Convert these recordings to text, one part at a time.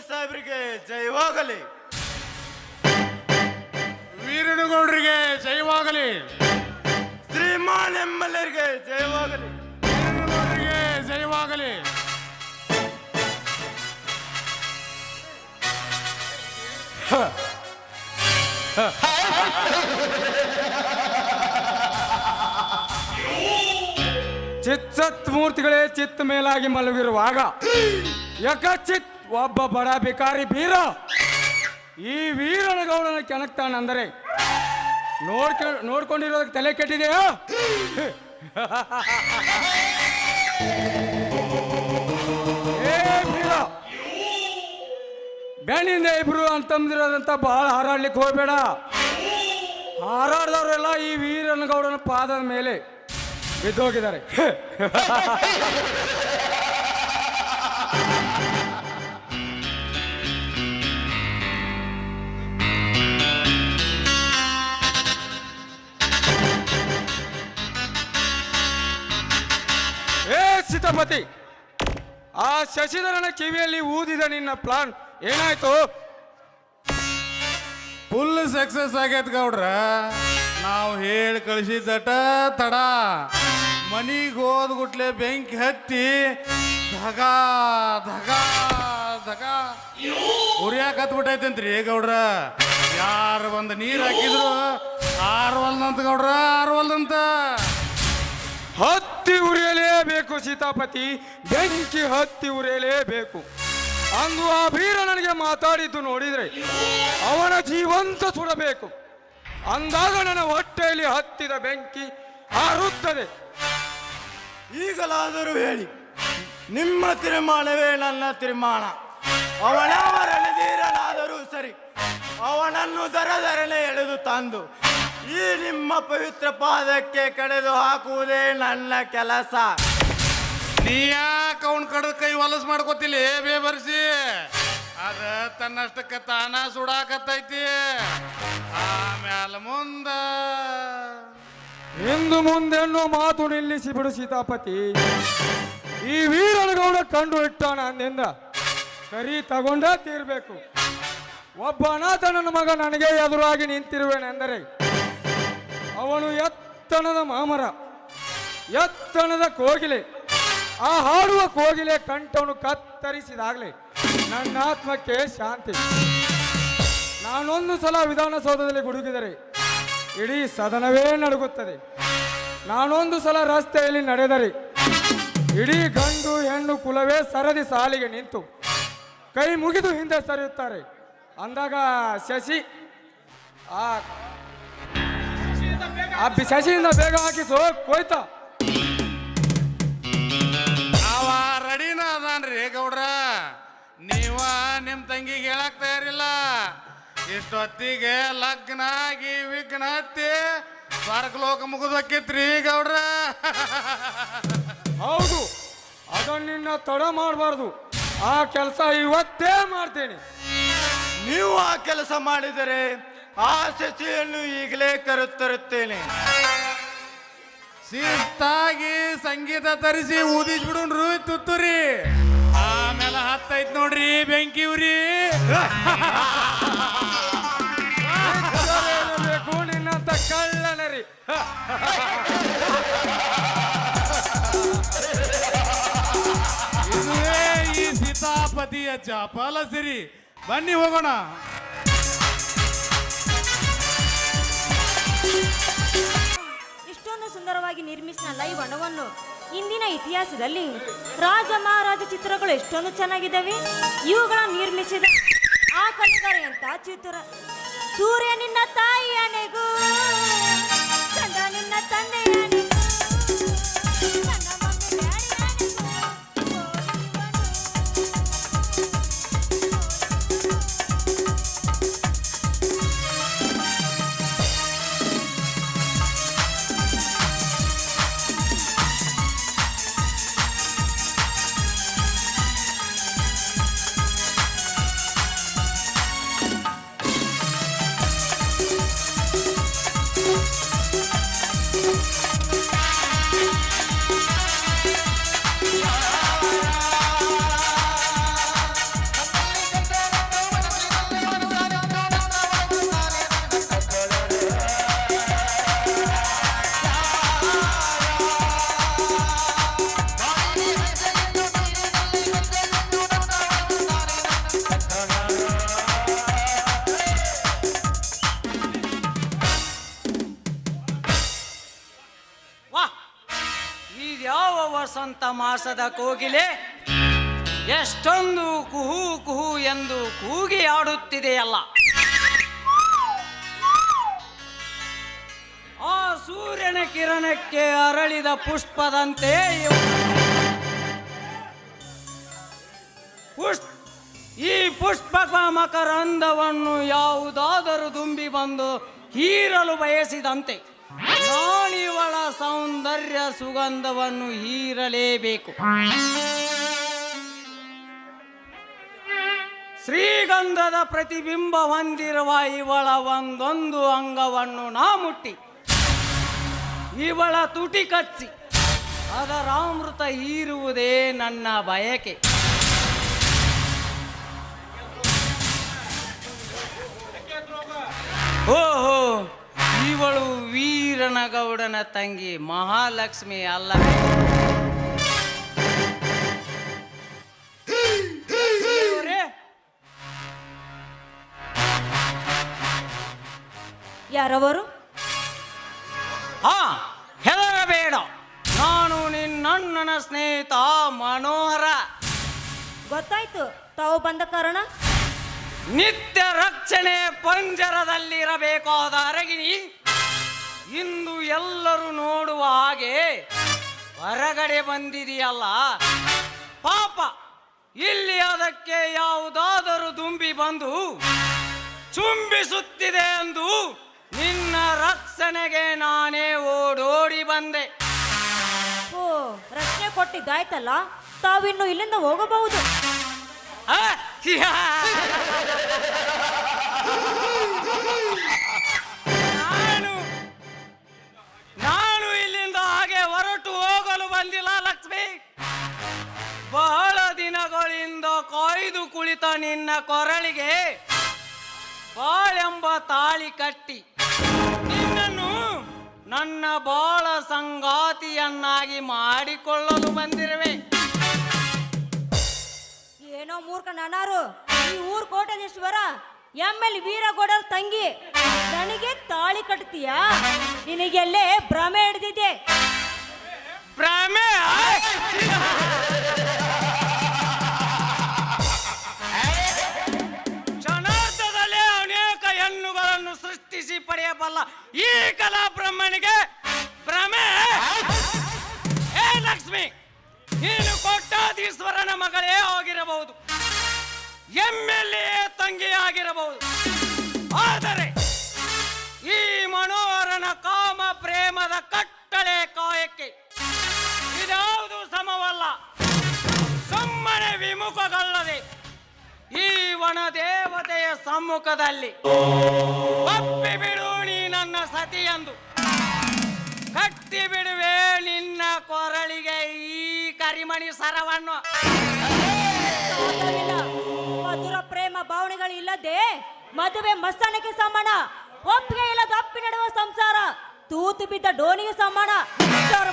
ಸಾಹೇಬ್ರಿಗೆ ಜಯವಾಗಲಿ. ವೀರನಗೌಡರಿಗೆ ಜಯವಾಗಲಿ. ಶ್ರೀಮಾನ್ ಎಂಎಲ್ಎರಿಗೆ ಜಯವಾಗಲಿ. ವೀರನಗೌಡರಿಗೆ ಜಯವಾಗಲಿ. ಚಿತ್ ಮೂರ್ತಿಗಳೇ ಚಿತ್ತ ಮೇಲಾಗಿ ಮಲಗಿರುವಾಗ ಯಕಚಿತ್ ಒಬ್ಬ ಬಡ ಭಿಕಾರಿ ಬೀರ ಈ ವೀರನಗೌಡನ ಕೆಣಕ್ತಾನಂದರೆ ನೋಡ್ಕೊಂಡಿರೋದಕ್ಕೆ ತಲೆ ಕೆಟ್ಟಿದೆಯಾ? ಏ ಬೀರ, ಬೆಣ್ಣಿಂದ ಇಬ್ರು ಅಂತಂದಿರೋದಂತ ಬಹಳ ಹಾರಾಡ್ಲಿಕ್ಕೆ ಹೋಗ್ಬೇಡ. ಹಾರಾಡ್ದವರೆಲ್ಲ ಈ ವೀರನಗೌಡನ ಪಾದದ ಮೇಲೆ ಬಿದ್ದೋಗಿದ್ದಾರೆ. ಏ ಸೀತಾಪತಿ, ಆ ಶಶಿಧರನ ಕಿವಿಯಲ್ಲಿ ಊದಿದ ನಿನ್ನ ಪ್ಲಾನ್ ಏನಾಯ್ತು? ಫುಲ್ ಸಕ್ಸಸ್ ಆಗೈತ್ ಗೌಡ್ರ. ನಾವು ಹೇಳಿ ಕಳಿಸಿದಟ ತಡ ಮನಿಗೆ ಹೋದ ಗುಟ್ಲೆ ಬೆಂಕಿ ಹತ್ತಿ ಧಗ ಧಗ ಧಗ ಉರಿಯಾಕ ಹತ್ಬಿಟ್ಟೈತಂತ್ರಿ ಗೌಡ್ರ. ಯಾರು ಬಂದು ನೀರು ಹಾಕಿದ್ರು ಆರ್ವಲ್ದಂತ ಗೌಡ್ರ, ಆರ್ವಲ್ದಂತ. ಹತ್ತಿ ಉರಿಯಲೇಬೇಕು ಸೀತಾಪತಿ, ಬೆಂಕಿ ಹತ್ತಿ ಉರಿಯಲೇಬೇಕು ಅಂದು ಆ ವೀರ ನನಗೆ ಮಾತಾಡಿದ್ದು ನೋಡಿದ್ರೆ ಅವನ ಜೀವಂತ ಸುಡಬೇಕು. ಅಂದಾಗ ನನ್ನ ಹೊಟ್ಟೆಯಲ್ಲಿ ಹತ್ತಿದ ಬೆಂಕಿ ಹಾರುತ್ತದೆ. ಈಗಲಾದರೂ ಹೇಳಿ, ನಿಮ್ಮ ತೀರ್ಮಾನವೇ ನನ್ನ ತೀರ್ಮಾನ. ಅವನವರಳೆದೀರನಾದರೂ ಸರಿ, ಅವನನ್ನು ದರದರನೆ ಎಳೆದು ತಂದು ಈ ನಿಮ್ಮ ಪವಿತ್ರ ಪಾದಕ್ಕೆ ಕಡೆದು ಹಾಕುವುದೇ ನನ್ನ ಕೆಲಸ. ನೀ ಯಾಕೆ ಅವನ ಕಡೆ ಕೈ ಹೊಲಸು ಮಾಡ್ಕೋತಿಲ್ಲ ಬೇಬರ್ಸಿ? ಅದ ತನ್ನಷ್ಟಕ್ಕೆ ತಾನ ಸುಡಾಕತ್ತೈತಿ. ಆಮ್ಯಾಲ ಇಂದು ಮುಂದೆನ್ನೋ ಮಾತು ನಿಲ್ಲಿಸಿ ಬಿಡು ಸೀತಾಪತಿ. ಈ ವೀರನಗೌಡ ಕಂಡು ಇಟ್ಟಾನ ಅಂದಿಂದ ಸರಿ ತಗೊಂಡ ತೀರ್ಬೇಕು. ಒಬ್ಬ ಅನಾಥನ ಮಗ ನನಗೆ ಎದುರಾಗಿ ನಿಂತಿರುವೆನೆಂದರೆ ಅವನು ಎತ್ತಣದ ಮಾಮರ, ಎತ್ತಣದ ಕೋಗಿಲೆ. ಆ ಹಾಡುವ ಕೋಗಿಲೆ ಕಂಠವನ್ನು ಕತ್ತರಿಸಿದಾಗಲೇ ನನ್ನ ಆತ್ಮಕ್ಕೆ ಶಾಂತಿ. ನಾನೊಂದು ಸಲ ವಿಧಾನಸೌಧದಲ್ಲಿ ಗುಡುಗಿದರೆ ಇಡೀ ಸದನವೇ ನಡುಗುತ್ತದೆ. ನಾನೊಂದು ಸಲ ರಸ್ತೆಯಲ್ಲಿ ನಡೆದರೆ ಇಡೀ ಗಂಡು ಹೆಣ್ಣು ಕುಲವೇ ಸರದಿ ಸಾಲಿಗೆ ನಿಂತು ಕೈ ಮುಗಿದು ಹಿಂದೆ ಸರಿಯುತ್ತಾರೆ. ಅಂದಾಗ ಶಶಿ ಶಶಿಯಿಂದ ಬೇಗ ಹಾಕಿಸೋ ಕೊಯ್ತ. ಅವ ರೆಡಿನ ಅದಾನ್ರಿ ಗೌಡ್ರ. ನೀವ ನಿಮ್ ತಂಗಿಗೆ ಹೇಳಕ್ ತಯಾರಿಲ್ಲ. ಇಷ್ಟೊತ್ತಿಗೆ ಲಗ್ನ ಆಗಿ ವಿಘ್ನ ಹತ್ತಿ ಸ್ವರ್ಗಲೋಕ ಮುಗಿದೋಕಿತ್ರಿ ಗೌಡ್ರ. ಹೌದು, ಅದನ್ನಿನ್ನ ತಡ ಮಾಡಬಾರ್ದು. ಆ ಕೆಲಸ ಇವತ್ತೇ ಮಾಡ್ತೇನೆ. ನೀವು ಆ ಕೆಲಸ ಮಾಡಿದರೆ ಆ ಶಶಿಯನ್ನು ಈಗಲೇ ಕರೆತರುತ್ತೇನೆ. ಶಿಸ್ತಾಗಿ ಸಂಗೀತ ತರಿಸಿ ಊದಿಸ್ಬಿಡುನ್ರು ತುತ್ತೂರಿ. ಆಮೇಲೆ ಹತ್ತೈತ್ ನೋಡ್ರಿ ಬೆಂಕಿ ಉರಿ. ಬೇಕು ನಿನ್ನಂತ ಕಳ್ಳನರಿ. ಇದುವೇ ಈ ಸೀತಾಪತಿಯ ಚಪಲ ಸಿರಿ. ಬನ್ನಿ ಹೋಗೋಣ. ಇಷ್ಟೊಂದು ಸುಂದರವಾಗಿ ನಿರ್ಮಿಸಿದ ಈ ಬಣ್ಣವನ್ನು ಇಂದಿನ ಇತಿಹಾಸದಲ್ಲಿ ರಾಜ ಮಹಾರಾಜ ಚಿತ್ರಗಳು ಎಷ್ಟೊಂದು ಚೆನ್ನಾಗಿದ್ದಾವೆ. ಇವುಗಳನ್ನು ನಿರ್ಮಿಸಿದ ಆ ಕಲಿಗಾರ ಅಂತ ಚಿತ್ರ. ಸೂರ್ಯ ನಿನ್ನ ತಾಯಿಯನೆಗೂ, ಚಂದ್ರ ನಿನ್ನ ತಂದೆಯನೆಗೂ, ನನ್ನ ಮಮ್ಮಿ ಡ್ಯಾಡಿಯನೆಗೂ, ಓ ಇವನು. ವಸಂತ ಮಾಸದ ಕೋಗಿಲೆ ಎಷ್ಟೊಂದು ಕುಹು ಕುಹು ಎಂದು ಕೂಗಿ ಆಡುತ್ತಿದೆಯಲ್ಲ. ಆ ಸೂರ್ಯನ ಕಿರಣಕ್ಕೆ ಅರಳಿದ ಪುಷ್ಪದಂತೆ ಈ ಪುಷ್ಪಕ ಮಕರಂದವನ್ನು ಯಾವುದಾದರೂ ದುಂಬಿ ಬಂದು ಹೀರಲು ಬಯಸಿದಂತೆ ನಾಳಿವಳ ಸೌಂದರ್ಯ ಸುಗಂಧವನ್ನು ಹೀರಲೇಬೇಕು. ಶ್ರೀಗಂಧದ ಪ್ರತಿಬಿಂಬ ಹೊಂದಿರುವ ಇವಳ ಒಂದೊಂದು ಅಂಗವನ್ನು ನಾ ಮುಟ್ಟಿ ಇವಳ ತುಟಿ ಕಚ್ಚಿ ಅದರ ಅಮೃತ ಹೀರುವುದೇ ನನ್ನ ಬಯಕೆ. ಓಹೋ, ಇವಳು ವೀರನಗೌಡನ ತಂಗಿ ಮಹಾಲಕ್ಷ್ಮಿ ಅಲ್ಲ? ಯಾರವರು? ಹೆದರಬೇಡ, ನಾನು ನಿನ್ನಣ್ಣನ ಸ್ನೇಹಿತ ಮನೋಹರ. ಗೊತ್ತಾಯ್ತು. ತಾವು ಬಂದ ಕಾರಣ? ನಿತ್ಯ ರಕ್ಷಣೆ ಪಂಜರದಲ್ಲಿರಬೇಕಾದ ಅರಗಿನಿ ಇಂದು ಎಲ್ಲರೂ ನೋಡುವ ಹಾಗೆ ಹೊರಗಡೆ ಬಂದಿದೆಯಲ್ಲ. ಪಾಪ, ಇಲ್ಲಿ ಅದಕ್ಕೆ ಯಾವುದಾದರೂ ದುಂಬಿ ಬಂದು ಚುಂಬಿಸುತ್ತಿದೆ ಎಂದು ನಿನ್ನ ರಕ್ಷಣೆಗೆ ನಾನೇ ಓಡೋಡಿ ಬಂದೆ. ಓ, ರಕ್ಷಣೆ ಕೊಟ್ಟಿದ್ದಾಯ್ತಲ್ಲ, ತಾವಿನ್ನು ಇಲ್ಲಿಂದ ಹೋಗಬಹುದು. ನಾನು ಇಲ್ಲಿಂದ ಹಾಗೆ ಹೊರಟು ಹೋಗಲು ಬಂದಿಲ್ಲ ಲಕ್ಷ್ಮಿ. ಬಹಳ ದಿನಗಳಿಂದ ಕಾಯ್ದು ಕುಳಿತ ನಿನ್ನ ಕೊರಳಿಗೆ ಬಾಳೆಂಬ ತಾಳಿ ಕಟ್ಟಿ ನಿನ್ನನ್ನು ನನ್ನ ಬಾಳ ಸಂಗಾತಿಯನ್ನಾಗಿ ಮಾಡಿಕೊಳ್ಳಲು ಬಂದಿರುವೆ. ಏನೋ ಮೂರ್ಖ ನಾನಾರು, ಈ ಊರ್ ಕೋಟೇಶ್ವರ ಎಮ್ಮೆಲ್ ವೀರಗೌಡರ ತಂಗಿ ನನಗೆ ತಾಳಿ ಕಟ್ತೀಯಾ? ನಿನಗೆಲ್ಲೇ ಭ್ರಮೆ ಹಿಡಿದಿದೆ. ಭ್ರಮೆ? ಕ್ಷಣಾರ್ಧದಲ್ಲೇ ಅನೇಕ ಹೆಣ್ಣುಗಳನ್ನು ಸೃಷ್ಟಿಸಿ ಪಡೆಯಬಲ್ಲ ಈ ಕಲಾ ಬ್ರಹ್ಮನಿಗೆ ಭ್ರಮೆ? ಏ ಲಕ್ಷ್ಮಿ, ನೀನು ಕೋಟ್ಯಾಧೀಶ್ವರನ ಮಗಳೇ ಆಗಿರಬಹುದು, ಎಮ್ಮೆಲ್ಲೆಯೇ ತಂಗಿ ಆಗಿರಬಹುದು. ಆದರೆ ಈ ಮನೋಹರನ ಕಾಮ ಪ್ರೇಮದ ಕಟ್ಟಳೆ ಕಾಯಕ್ಕೆ ಇದ್ಯಾವುದು ಸಮವಲ್ಲ. ಸುಮ್ಮನೆ ವಿಮುಖಗೊಳ್ಳದೆ ಈ ವನ ದೇವತೆಯ ಸಮ್ಮುಖದಲ್ಲಿ ಒಪ್ಪಿ ಬಿಡು ನೀ ನನ್ನ ಸತಿಯೆಂದು. ಕಟ್ಟಿ ಬಿಡುವೆ ನಿನ್ನ ಕೊರಳಿಗೆ ಈ ಕರಿಮಣಿ ಸರವನ್ನು. ಮಧುರ ಪ್ರೇಮ ಭಾವನೆಗಳಿಲ್ಲದೆ ಮದುವೆ ಮಸ್ತಾನಕ್ಕೆ ಸಮಾನ. ಒಪ್ಪಿಗೆ ಇಲ್ಲದ ಅಪ್ಪಿ ನಡುವ ಸಂಸಾರ ತೂತು ಬಿದ್ದ ಡೋನಿಗೆ ಸಮಾನ.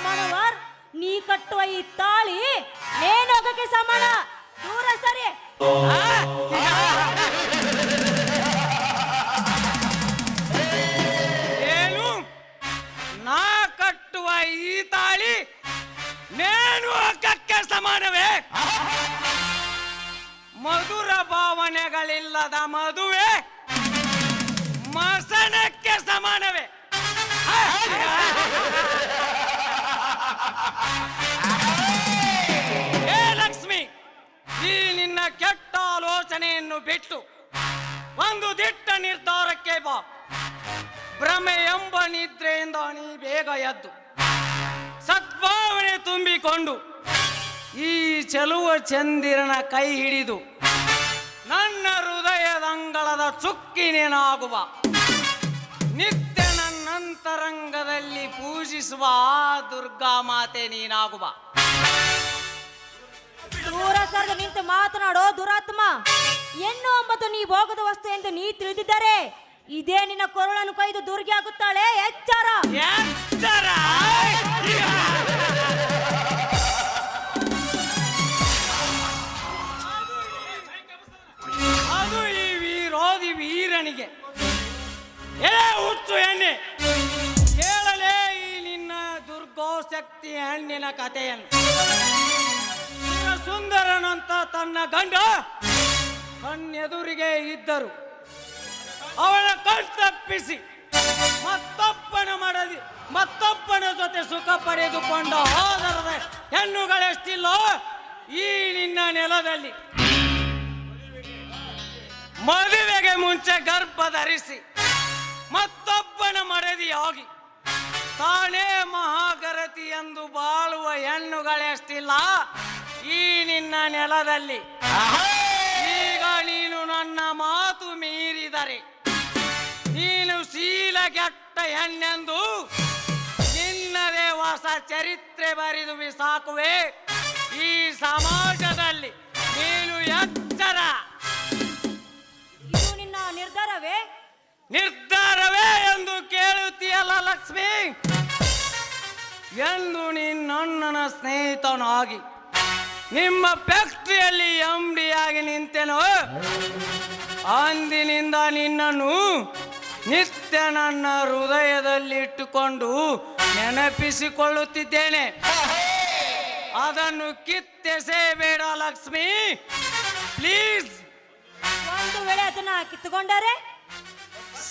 ಮನೋಹರ್, ನೀ ಕಟ್ಟುವ ಈ ತಾಳಿ ನೇನೋಗಕ್ಕೆ ಸಮಾನ. ದೂರ ಸರಿ. ಏನು? ನಾ ಕಟ್ಟುವ ಈ ತಾಳಿ ನೇನೋಗಕ್ಕೆ ಸಮಾನವೇ? ಮಧುರ ಭಾವನೆಗಳಿಲ್ಲದ ಮದುವೆ ಮಸನಕ್ಕೆ ಸಮಾನವೇ? ಏ ಲಕ್ಷ್ಮಿ, ಈ ನಿನ್ನ ಕೆಟ್ಟ ಆಲೋಚನೆಯನ್ನು ಬಿಟ್ಟು ಒಂದು ದಿಟ್ಟ ನಿರ್ಧಾರಕ್ಕೆ ಬಾ. ಭ್ರಮೆ ಎಂಬ ನಿದ್ರೆಯಿಂದ ನೀ ಬೇಗ ಎದ್ದು ಸದ್ಭಾವನೆ ತುಂಬಿಕೊಂಡು ಈ ಚೆಲುವ ಚಂದಿರನ ಕೈ ಹಿಡಿದು ನನ್ನ ಹೃದಯದಂಗಳದ ಚುಕ್ಕಿನೇನಾಗುವ. ನಿತ್ಯ ನನ್ನಂತರಂಗದಲ್ಲಿ ಪೂಜಿಸುವ ದುರ್ಗಾ ಮಾತೆ ನೀನಾಗುವ. ದೂರ ಸರಿದು ನಿಂತು ಮಾತನಾಡೋ ದುರಾತ್ಮ. ಹೆಣ್ಣು ಎಂಬುದು ನೀ ಭೋಗದ ವಸ್ತು ಎಂದು ನೀ ತಿಳಿದಿದ್ದಾರೆ ಇದೇ ನಿನ್ನ ಕೊರಳನ್ನು ಕೊಯ್ದು ದುರ್ಗಿ ಆಗುತ್ತಾಳೆ. ಎಚ್ಚರ, ಎಚ್ಚರ. ಅದು ಈ ವಿರೋಧಿ ವೀರನಿಗೆ. ಏ ಹುಚ್ಚು ಎಣ್ಣೆ, ಕೇಳಲೇ ಈ ನಿನ್ನ ದುರ್ಘೋಷ ವ್ಯಕ್ತಿ ಹೆಣ್ಣಿನ ಕಥೆಯನ್ನು. ಸುಂದರನಂತ ತನ್ನ ಗಂಡ ಕಣ್ಣೆದುರಿಗೆ ಇದ್ದರು. ಅವಳ ಕಣ್ತಪ್ಪಿಸಿ ಮತ್ತೊಬ್ಬನ ಜೊತೆ ಸುಖ ಪಡೆದುಕೊಂಡ ಹೋದರದ ಹೆಣ್ಣುಗಳೆಷ್ಟಿಲ್ಲೋ ಈ ನಿನ್ನ ನೆಲದಲ್ಲಿ. ಮದುವೆಗೆ ಮುಂಚೆ ಗರ್ಭ ಧರಿಸಿ ಮತ್ತೊಬ್ಬನ ಮಡದಿಯಾಗಿ ತಾನೇ ಮಹಾಗರತಿ ಎಂದು ಬಾಳುವ ಹೆಣ್ಣುಗಳೆಷ್ಟಿಲ್ಲ ಈ ನಿನ್ನ ನೆಲದಲ್ಲಿ. ಈಗ ನೀನು ನನ್ನ ಮಾತು ಮೀರಿದರೆ ನೀನು ಶೀಲಗೆಟ್ಟ ಹೆಣ್ಣೆಂದು ನಿನ್ನದೇ ಹೊಸ ಚರಿತ್ರೆ ಬರೆದು ಬಿಸಾಕುವೆ ಈ ಸಮಾಜದಲ್ಲಿ. ನೀನು ಎಚ್ಚರ. ಇದು ನಿನ್ನ ನಿರ್ಧಾರವೇ? ನಿರ್ಧಾರವೇ ಎಂದು ಕೇಳುತ್ತೀಯಲ್ಲ ಲಕ್ಷ್ಮಿ. ಎಂದು ನಿನ್ನಣ್ಣನ ಸ್ನೇಹಿತನಾಗಿ ನಿಮ್ಮ ಫ್ಯಾಕ್ಟ್ರಿಯಲ್ಲಿ MD ಆಗಿ ನಿಂತೆನೋ ಅಂದಿನಿಂದ ನಿನ್ನನ್ನು ನಿತ್ಯ ನನ್ನ ಹೃದಯದಲ್ಲಿಟ್ಟುಕೊಂಡು ನೆನಪಿಸಿಕೊಳ್ಳುತ್ತಿದ್ದೇನೆ. ಅದನ್ನು ಕಿತ್ತೆಸೆಯಬೇಡ ಲಕ್ಷ್ಮಿ, ಪ್ಲೀಸ್. ಒಂದು ವೇಳೆ ಅದನ್ನ ಕಿತ್ತುಕೊಂಡರೆ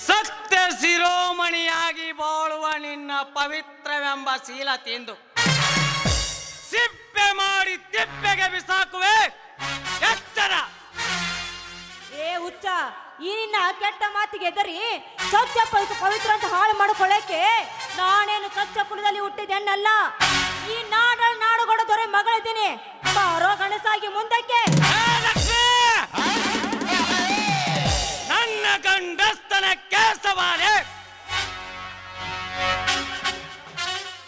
ಸತ್ಯ ಶಿರೋಮಣಿಯಾಗಿ ಬಾಳುವ ನಿನ್ನ ಪವಿತ್ರವೆಂಬ ಶೀಲ ತಿಂದು ಸಿಪ್ಪೆ ಮಾಡಿ ತಿಪ್ಪೆಗೆ ಬಿಸಾಕುವೆ. ಎಚ್ಚರ. ಏ ಹುಚ್ಚ, ಈ ನಿನ್ನ ಕೆಟ್ಟ ಮಾತಿಗೆ ಎದರಿ ಸ್ವಚ್ಛ ಪವಿತ್ರ ಅಂತ ಹಾಳು ಮಾಡಿಕೊಳ್ಳಕ್ಕೆ ನಾನೇನು ಸ್ವಚ್ಛ ಕುಲದಲ್ಲಿ ಹುಟ್ಟಿದೆನ್ನಲ್ಲ. ಈ ನಾಡುಗಡ ದೊರೆ ಮಗಳಿದ್ದೀನಿ. ಬಾರೋ ಗಣಸಾಗಿ ಮುಂದಕ್ಕೆ. ನನ್ನ ಗಂಡಸ್ತನ ಕೇಸವಾರೆ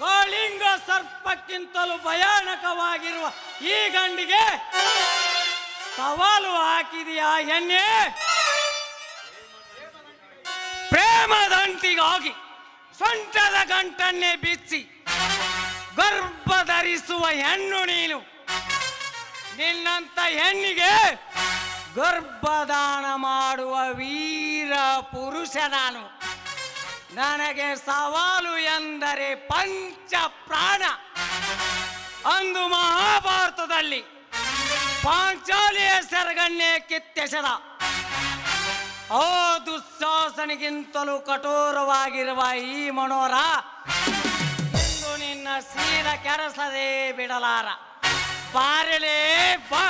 ಕಾಳಿಂಗ ಸರ್ಪಕ್ಕಿಂತಲೂ ಭಯಾನಕವಾಗಿರುವ ಈ ಗಂಡಿಗೆ ಸವಾಲು ಹಾಕಿದೆಯಾ ಎಣ್ಣೆ? ಪ್ರೇಮದಂಟಿಗಾಗಿ ಸೊಂಟದ ಗಂಟನ್ನೇ ಬಿಚ್ಚಿ ಗರ್ಭ ಧರಿಸುವ ಹೆಣ್ಣು ನೀನು. ನಿನ್ನಂತ ಹೆಣ್ಣಿಗೆ ಗರ್ಭದಾನ ಮಾಡುವ ವೀರ ಪುರುಷ ನಾನು. ನನಗೆ ಸವಾಲು ಎಂದರೆ ಪಂಚ ಪ್ರಾಣ. ಅಂದು ಮಹಾಭಾರತದಲ್ಲಿ ಪಾಂಚಾಲಿಯ ಸೆರಗನ್ನೇ ಕಿತ್ತೆಸೆದ ಆ ದುಶ್ಯಾಸನಿಗಿಂತಲೂ ಕಠೋರವಾಗಿರುವ ಈ ಮನೋರ ಎಂದು ನಿನ್ನ ಶೀಲ ಕೆರಸದೇ ಬಿಡಲಾರ. ಬಾರಲೇ ಬಾ.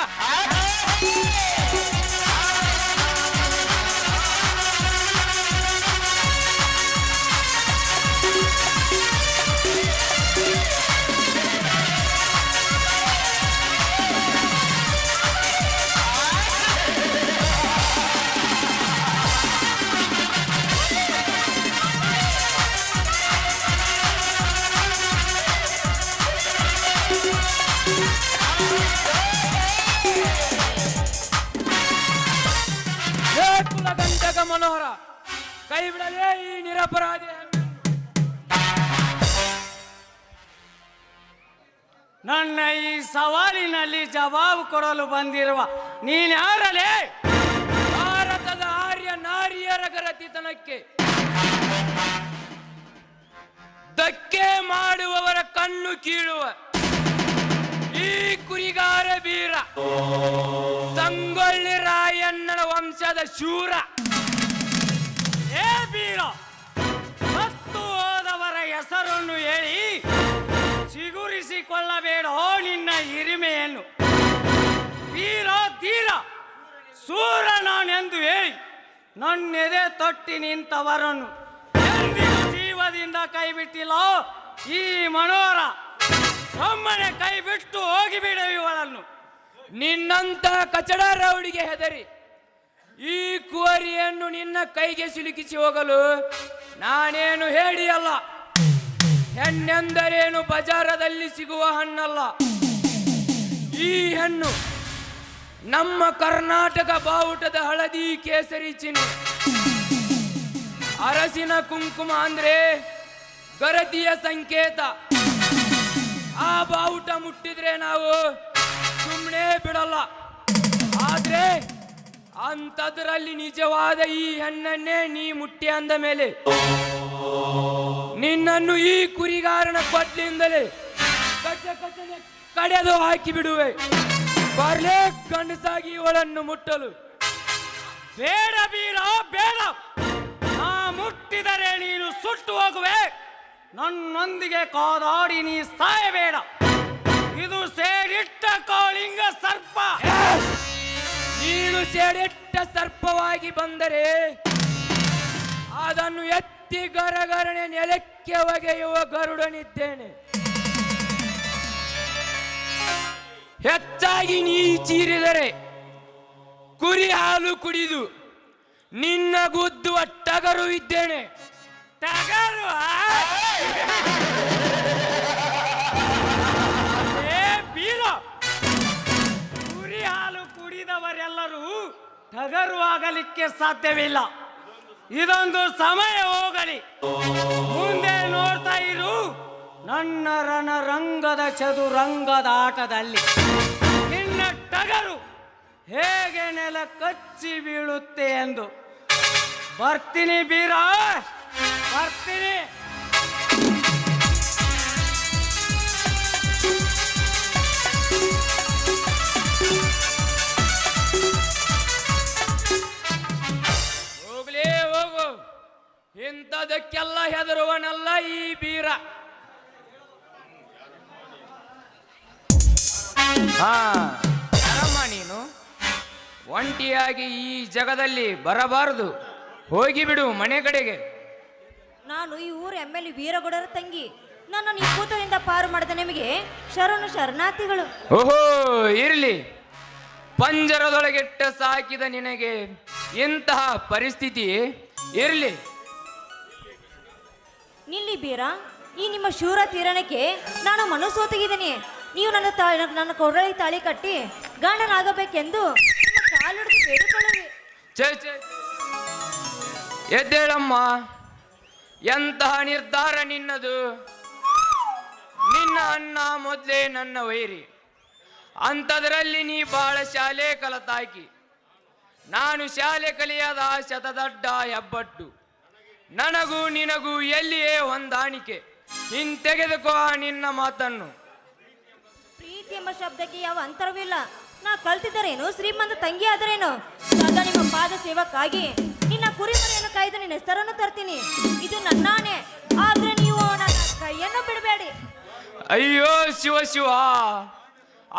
ಕುಲಗಂಟಕ ಮನೋಹರ, ಕೈ ಬಿಡಲೇ ಈ ನಿರಪರಾಧಿ. ನನ್ನ ಈ ಸವಾಲಿನಲ್ಲಿ ಜವಾಬು ಕೊಡಲು ಬಂದಿರುವ ನೀನ್ಯಾರಲೇ? ಭಾರತದ ಆರ್ಯ ನಾರಿಯರ ಗರತಿತನಕ್ಕೆ ಧಕ್ಕೆ ಮಾಡುವವರ ಕಣ್ಣು ಕೀಳುವ ಈ ಕುರಿಗಾರ ಬೀರ ಸಂಗೊಳ್ಳಿ ರಾಯಣ್ಣನ ವಂಶದ ಶೂರ. ಏ ಬೀರ, ಸತ್ತು ಹೋದವರ ಹೆಸರನ್ನು ಹೇಳಿ ಚಿಗುರಿಸಿಕೊಳ್ಳಬೇಡ ನಿನ್ನ ಹಿರಿಮೆಯನ್ನು. ವೀರ ಧೀರ ಸೂರ ನಾನೆಂದು ಹೇಳಿ ನನ್ನೆದೆ ತೊಟ್ಟಿ ನಿಂತವರನ್ನು ಎಂದಿಗೂ ಜೀವದಿಂದ ಕೈಬಿಟ್ಟಿಲ್ಲ ಈ ಮನೋರ. ಒಮ್ಮನೆ ಕೈ ಬಿಟ್ಟು ಹೋಗಿಬಿಡ ಇವಳನ್ನು. ನಿನ್ನಂತ ಕಚಡ ರೌಡಿಗೆ ಹೆದರಿ ಈ ಕುವರಿಯನ್ನು ನಿನ್ನ ಕೈಗೆ ಸಿಲುಕಿಸಿ ಹೋಗಲು ನಾನೇನು ಹೇಳಿಯಲ್ಲ. ಹೆಣ್ಣೆಂದರೇನು ಬಜಾರದಲ್ಲಿ ಸಿಗುವ ಹಣ್ಣಲ್ಲ. ಈ ಹೆಣ್ಣು ನಮ್ಮ ಕರ್ನಾಟಕ ಬಾವುಟದ ಹಳದಿ ಕೇಸರಿ ಚಿಹ್ನೆ. ಅರಸಿನ ಕುಂಕುಮ ಅಂದ್ರೆ ಗರತಿಯ ಸಂಕೇತ. ಆ ಬಾವುಟ ಮುಟ್ಟಿದ್ರೆ ನಾವು ಸುಮ್ಮನೆ ಬಿಡಲ್ಲ. ಆದ್ರೆ ಅಂಥದ್ರಲ್ಲಿ ನಿಜವಾದ ಈ ಹೆಣ್ಣನ್ನೇ ನೀ ಮುಟ್ಟಿ ಅಂದ ಮೇಲೆ ನಿನ್ನನ್ನು ಈ ಕುರಿಗಾರನ ಕೊಡ್ಲಿಂದಲೇ ಕಡೆದು ಹಾಕಿ ಬಿಡುವೆ. ಬರ್ಲೇ ಗಂಡಸಾಗಿ ಇವಳನ್ನು ಮುಟ್ಟಲು. ಬೇಡ ಬೀರ ಬೇಡ, ನಾ ಮುಟ್ಟಿದರೆ ನೀನು ಸುಟ್ಟು ಹೋಗುವೆ. ನನ್ನೊಂದಿಗೆ ಕಾದಾಡಿ ನೀ ಸಾಯಬೇಡ. ಇದು ಸೇರಿಟ್ಟ ಕಾಳಿಂಗ ಸರ್ಪ. ನೀನು ಸೇಡಿಟ್ಟ ಸರ್ಪವಾಗಿ ಬಂದರೆ ಅದನ್ನು ಎತ್ತಿ ಗರಗರನೆ ನೆಲಕ್ಕೆ ಒಗೆಯುವ ಗರುಡನಿದ್ದೇನೆ. ಹೆಚ್ಚಾಗಿ ನೀ ಚೀರಿದರೆ ಕುರಿ ಹಾಲು ಕುಡಿದು ನಿನ್ನ ಗುದ್ದುವ ಟಗರು ಇದ್ದೇನೆ. ಟಗರು? ಏ ಬೀರ, ಕುರಿ ಹಾಲು ಕುಡಿದವರೆಲ್ಲರೂ ಟಗರು ಆಗಲಿಕ್ಕೆ ಸಾಧ್ಯವಿಲ್ಲ. ಇದೊಂದು ಸಮಯ ಹೋಗಲಿ, ಮುಂದೆ ನೋಡ್ತಾ ಇರು ನನ್ನ ರಣರಂಗದ ಚದುರಂಗದ ಆಟದಲ್ಲಿ ನಿನ್ನ ಟಗರು ಹೇಗೆ ನೆಲ ಕಚ್ಚಿ ಬೀಳುತ್ತೆ ಎಂದು. ಬರ್ತೀನಿ ಬೀರ, ಬರ್ತೀನಿ. ಹೋಗ್ಲೇ ಹೋಗು, ಇಂಥದಕ್ಕೆಲ್ಲ ಹೆದರುವನಲ್ಲ ಈ ಬೀರ. ಯಾರಮ್ಮ ನೀನು? ಒಂಟಿಯಾಗಿ ಈ ಜಗದಲ್ಲಿ ಬರಬಾರದು, ಹೋಗಿಬಿಡು ಮನೆ ಕಡೆಗೆ. ನಾನು ಈ ಊರ ಎಮ್ಮೆಲಿ ವೀರಗೌಡರ ತಂಗಿ. ನನ್ನನ್ನು ಈ ಕೂತರಿಂದ ಪಾರು ಮಾಡಿದ ನಿಮಗೆ ಶರಣಾರ್ಥಿಗಳು. ಓಹೋ, ಇರಲಿ. ಪಂಜರದೊಳಗಿಟ್ಟ ಸಾಕಿದ ನಿನಗೆ ಇಂತಹ ಪರಿಸ್ಥಿತಿ ಇರಲಿ. ನಿಲ್ಲಿ ಬೀರ, ಈ ನಿಮ್ಮ ಶೂರ ತೀರಣಕ್ಕೆ ನಾನು ಮನಸ್ಸೋತಿಗಿದ್ದೀನಿ. ನೀವು ನನ್ನ ಕೊರಳಿ ತಾಳಿ ಕಟ್ಟಿ ಗಂಡನಾಗಬೇಕೆಂದು ನಿಮ್ಮ ಕಾಲುಡಿದು ಬೇಡಿಕೊಳ್ಳುವೆ. ಛೇ ಛೇ, ಎದ್ದೇಳಮ್ಮ. ಎಂತಹ ನಿರ್ಧಾರ ನಿನ್ನದು? ನಿನ್ನ ಅಣ್ಣ ಮೊದಲೇ ನನ್ನ ವೈರಿ, ಅಂಥದ್ರಲ್ಲಿ ನೀ ಬಾಳ ಶಾಲೆ ಕಲತಾಕಿ. ನಾನು ಶಾಲೆ ಕಲಿಯದ ಶತದಡ್ಡ ಹೆಬ್ಬಟ್ಟು. ನನಗೂ ನಿನಗೂ ಎಲ್ಲಿಯೇ ಹೊಂದಾಣಿಕೆ. ಹಿಂತೆಗೆದುಕೋ ನಿನ್ನ ಮಾತನ್ನು. ಪ್ರೀತಿ ಎಂಬ ಶಬ್ದಕ್ಕೆ ಯಾವ ಅಂತರವಿಲ್ಲ. ನಾ ಕಲ್ತಿದ್ದರೇನು, ಶ್ರೀಮಂತ ತಂಗಿ ಆದರೇನು, ಸದಾ ನಿಮ್ಮ ಪಾದ ಸೇವಕ್ಕಾಗಿ ನಿನ್ನ ಕುರಿಮರಿಯನ್ನು ಕಾಯ್ದು ನಿನ್ನ ಹೆಸರನ್ನು ತರ್ತೀನಿ. ಇದು ನನ್ನ ಆಣೆ. ಆದ್ರೆ ನೀವು ನನ್ನ ಕೈಯನ್ನು ಬಿಡಬೇಡಿ. ಅಯ್ಯೋ ಶಿವ ಶಿವ,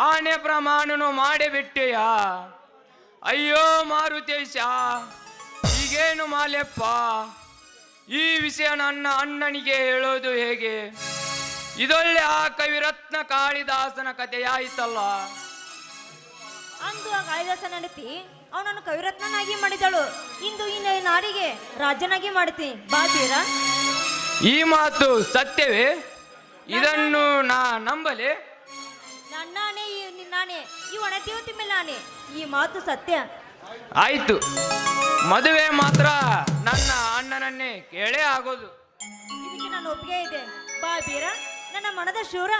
ಆಣೆ ಪ್ರಮಾಣನು ಮಾಡಿಬಿಟ್ಟೆಯಾ? ಅಯ್ಯೋ ಮಾರುತೇಶ, ಈಗೇನು ಮಾಲೆಪ್ಪ? ಈ ವಿಷಯ ನನ್ನ ಅಣ್ಣನಿಗೆ ಹೇಳೋದು ಹೇಗೆ? ಇದೊಳ್ಳೆ ಆ ಕವಿರತ್ನ ಕಾಳಿದಾಸನ ಕಥೆಯಾಯಿತಲ್ಲ. ಅಂದು ಆ ಕಾಳಿದಾಸನ ಹೆಂಡತಿ ಅವನನ್ನು ಕವಿರತ್ನನಾಗಿ ಮಾಡಿದಳು. ಇಂದು ಈ ನಾಡಿಗೆ ರಾಜನಾಗಿ ಮಾಡ್ತೀನಿ. ಬಾತೀರ? ಈ ಮಾತು ಸತ್ಯವೇ? ಇದನ್ನು ನಾ ನಂಬಲೆ? ನನ್ನಾನೆ ನಿನ್ನಾನೆ, ಈ ಒಣತೀವ ತಿಮ್ಮೆಲಾನೆ. ಈ ಮಾತು ಸತ್ಯ. ಆಯ್ತು, ಮದುವೆ ಮಾತ್ರ ನನ್ನ ಅಣ್ಣನನ್ನೇ ಕೇಳೇ ಆಗೋದು. ಇದಕ್ಕೆ ನನ್ನ ಒಪ್ಪಿಗೆ ಇದೆ. ಬಾ ಬೀರ, ನನ್ನ ಮನದ ಶೂರ.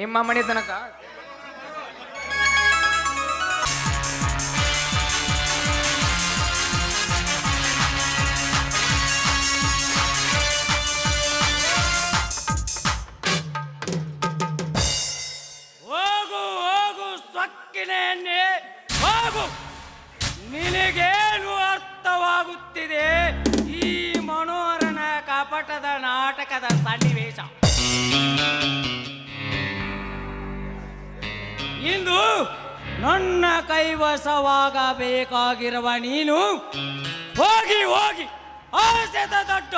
ನಿಮ್ಮ ಮನೆ ತನಕ. ಹೋಗು ಹೋಗು ಸೊಕ್ಕಿನೇ ಹೋಗು. ನಿನಗೇನು ಅರ್ಥವಾಗುತ್ತಿದೆ ಈ ಮನೋಹರನ ಕಪಟದ ನಾಟಕದ ಸನ್ನಿವೇಶ? ಇಂದು ನನ್ನ ಕೈವಶವಾಗಬೇಕಾಗಿರುವ ನೀನು ಹೋಗಿ ಹೋಗಿ ಆಸೆದ ದೊಡ್ಡ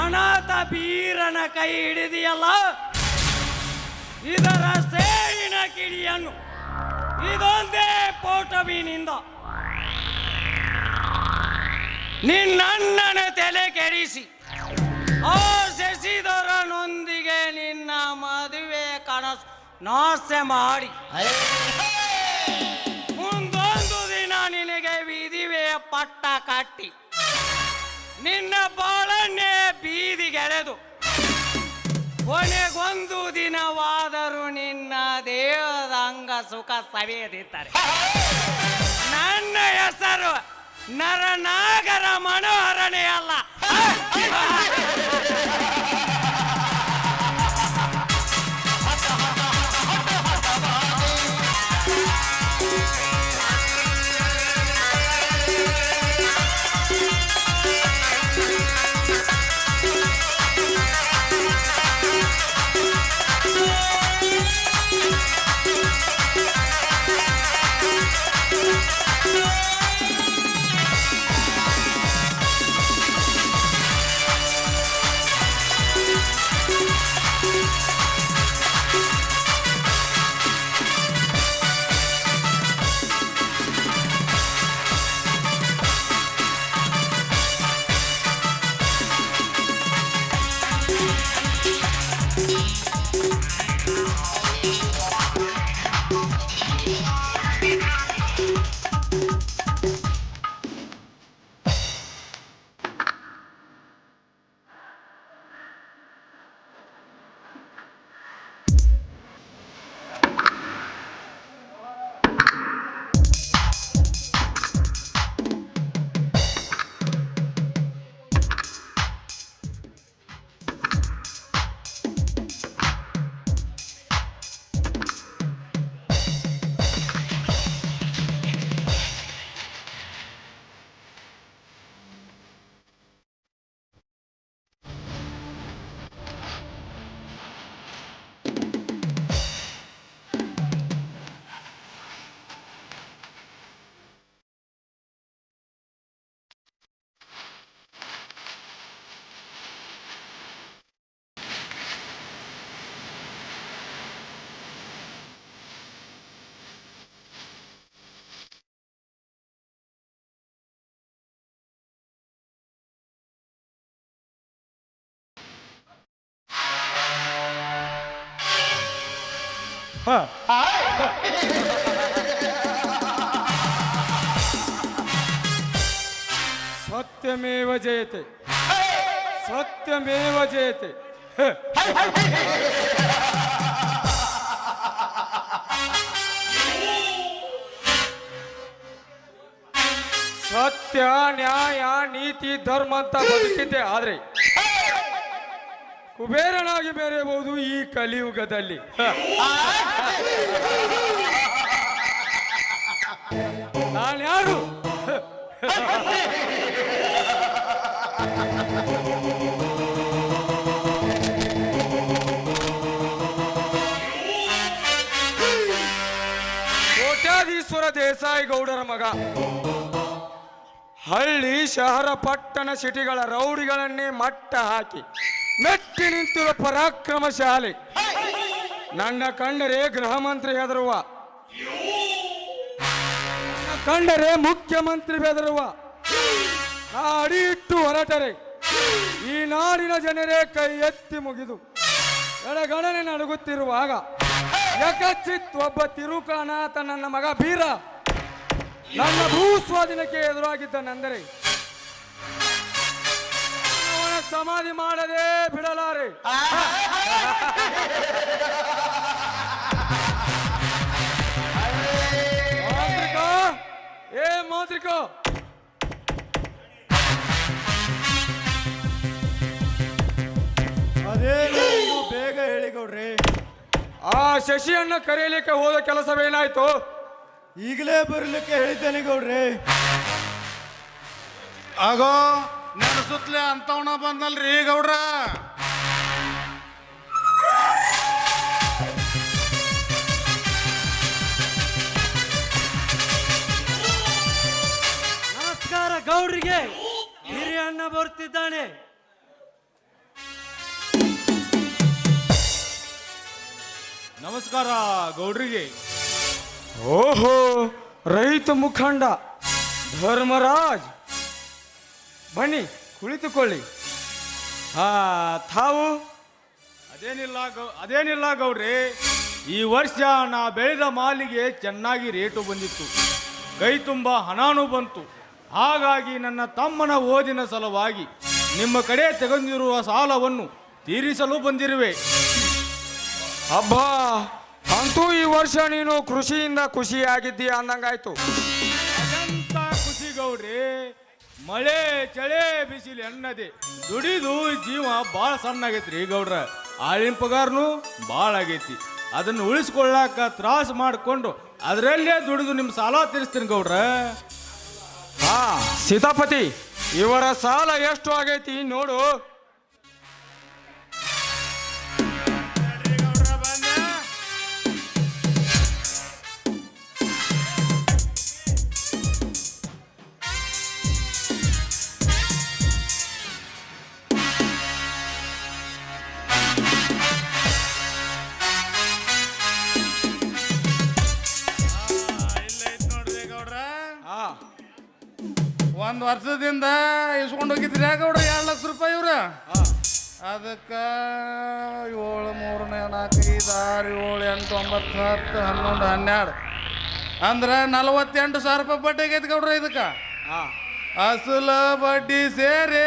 ಅನಾಥ ಬೀರನ ಕೈ ಹಿಡಿದಿಯಲ್ಲ, ಇದರ ಸೇರಿನ ಕಿಡಿಯನ್ನು ಇದೊಂದೇ ಪೋಟವಿನಿಂದ ನಿನ್ನಣ್ಣನ ತಲೆ ಕೆಡಿಸಿ ಆ ಶಶಿಧರನೊಂದಿಗೆ ನಿನ್ನ ಮದುವೆ ಕನಸು ನಾಶ ಮಾಡಿ ಮುಂದೊಂದು ದಿನ ನಿನಗೆ ವಿಧಿವೆಯ ಪಟ್ಟ ಕಟ್ಟಿ ನಿನ್ನ ಬಾಳನ್ನೇ ಬೀದಿಗೆಳೆದು ಕೊನೆಗೊಂದು ದಿನವಾದರೂ ನಿನ್ನ ದೇಹದ ಅಂಗ ಸುಖ ಸವಿಯದಿದ್ದಾರೆ ನನ್ನ ಹೆಸರು ನರನಾಗರ ಮನೋಹರನೇ ಅಲ್ಲ. ಸತ್ಯಮೇವ ಜಯತೆ, ಸತ್ಯಮೇವ ಜಯತೆ. ಸತ್ಯ ನ್ಯಾಯ ನೀತಿ ಧರ್ಮ ಅಂತ ಬದುಕಿದ್ದೆ, ಆದ್ರೆ ಕುಬೇರನಾಗಿ ಮೆರೆಯಬಹುದು ಈ ಕಲಿಯುಗದಲ್ಲಿ. ನಾನ್ಯಾರು? ಕೋಟ್ಯಾಧೀಶ್ವರ ದೇಸಾಯಿ ಗೌಡರ ಮಗ. ಹಳ್ಳಿ ಶಹರ ಪಟ್ಟಣ ಸಿಟಿಗಳ ರೌಡಿಗಳನ್ನೇ ಮಟ್ಟ ಹಾಕಿ ಮೆಟ್ಟಿ ನಿಂತಿರುವ ಪರಾಕ್ರಮಶಾಲಿ. ನನ್ನ ಕಂಡರೆ ಗೃಹ ಮಂತ್ರಿ ಹೆದರುವ, ಕಂಡರೆ ಮುಖ್ಯಮಂತ್ರಿ ಬೆದರುವ. ಅಡಿ ಇಟ್ಟು ಹೊರಟರೆ ಈ ನಾಡಿನ ಜನರೇ ಕೈ ಎತ್ತಿ ಮುಗಿದು ಎಡಗಣನೆ ನಡುಗುತ್ತಿರುವಾಗ ಯಕಚಿತ್ ಒಬ್ಬ ತಿರುಕಾನಾಥ ನನ್ನ ಮಗ ಬೀರ ನನ್ನ ಭೂಸ್ವಾಧೀನಕ್ಕೆ ಎದುರಾಗಿದ್ದನೆಂದರೆ ಅವನ ಸಮಾಧಿ ಮಾಡದೆ ಬಿಡಲಾರೆ. ಮಾಂತ್ರಿಕ ಅದೇನು ಬೇಗ ಹೇಳಿ ಗೌಡ್ರಿ. ಆ ಶಶಿಯನ್ನ ಕರೆಯಲಿಕ್ಕೆ ಹೋದ ಕೆಲಸವೇನಾಯ್ತು? ಈಗಲೇ ಬರಲಿಕ್ಕೆ ಹೇಳಿದ್ದೇನೆ ಗೌಡ್ರಿ. ಆಗೋ ನನ್ನ ಸುತ್ತಲೇ ಅಂತವನ ಬಂದಲ್ರಿ ಗೌಡ್ರ. ನಮಸ್ಕಾರ ಗೌಡ್ರಿಗೆ. ಹಿರಿಯ ಅಣ್ಣ ಬರುತ್ತಿದ್ದಾನೆ. ನಮಸ್ಕಾರ ಗೌಡ್ರಿಗೆ. ಓಹೋ, ರೈತ ಮುಖಂಡ ಧರ್ಮರಾಜ್, ಬನ್ನಿ ಕುಳಿತುಕೊಳ್ಳಿ. ತಾವು? ಅದೇನಿಲ್ಲ ಗೌಡ್ರಿ, ಈ ವರ್ಷ ನಾ ಬೆಳೆದ ಮಾಲಿಗೆ ಚೆನ್ನಾಗಿ ರೇಟು ಬಂದಿತ್ತು, ಕೈ ತುಂಬ ಹಣನೂ ಬಂತು. ಹಾಗಾಗಿ ನನ್ನ ತಮ್ಮನ ಓದಿನ ಸಲುವಾಗಿ ನಿಮ್ಮ ಕಡೆ ತೆಗೆದಿರುವ ಸಾಲವನ್ನು ತೀರಿಸಲು ಬಂದಿರುವೆ. ಅಬ್ಬಾ, ಅಂತೂ ಈ ವರ್ಷ ನೀನು ಕೃಷಿಯಿಂದ ಖುಷಿಯಾಗಿದ್ದೀಯ ಅಂದಂಗಾಯ್ತು. ಅದಂತ ಖುಷಿ ಗೌಡ್ರಿ, ಮಳೆ ಚಳಿ ಬಿಸಿಲು ಎನ್ನದೆ ದುಡಿದು ಜೀವ ಭಾಳ ಸಣ್ಣ ಆಗೈತ್ರಿ ಗೌಡ್ರ. ಆಳಿನ ಪಗಾರನು ಭಾಳ ಆಗೈತಿ. ಅದನ್ನು ಉಳಿಸ್ಕೊಳ್ಳಾಕ ತ್ರಾಸ ಮಾಡಿಕೊಂಡು ಅದರಲ್ಲೇ ದುಡಿದು ನಿಮ್ಮ ಸಾಲ ತೀರಿಸ್ತೀನಿ ಗೌಡ್ರ. ಸೀತಾಪತಿ, ಇವರ ಸಾಲ ಎಷ್ಟು ಆಗೈತಿ ನೋಡು. ಒಂದು ವರ್ಷದಿಂದ ಇಸ್ಕೊಂಡು ಹೋಗಿದ್ರಿ ಗೌಡ್ರ 2 ಲಕ್ಷ ರೂಪಾಯಿ ಇವ್ರ. ಅದಕ್ಕೆ 7 3 4 5 6 7 8 9 10 11 12 ಅಂದ್ರೆ 48,000 ರೂಪಾಯಿ ಬಡ್ಡಿ ಆಗೈತಿ ಗೌಡ್ರ. ಇದಕ್ಕೆ ಅಸಲು ಬಡ್ಡಿ ಸೇರಿ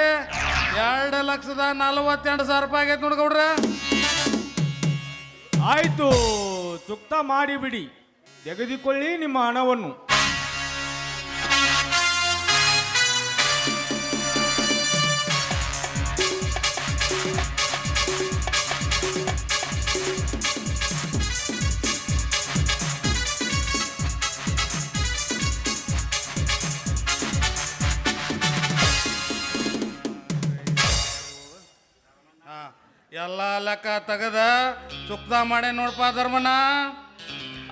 2,48,000 ರೂಪಾಯಿ ಆಗೈತಿ ನೋಡಿ ಗೌಡ್ರ. ಆಯ್ತು, ಚುಕ್ತ ಮಾಡಿಬಿಡಿ, ತೆಗೆದುಕೊಳ್ಳಿ ನಿಮ್ಮ ಹಣವನ್ನು. ಎಲ್ಲ ಲೆಕ್ಕ ತೆಗೆದ ಚುಕ್ತ ಮಾಡಿ ನೋಡ್ಪ ಧರ್ಮಣ್ಣ.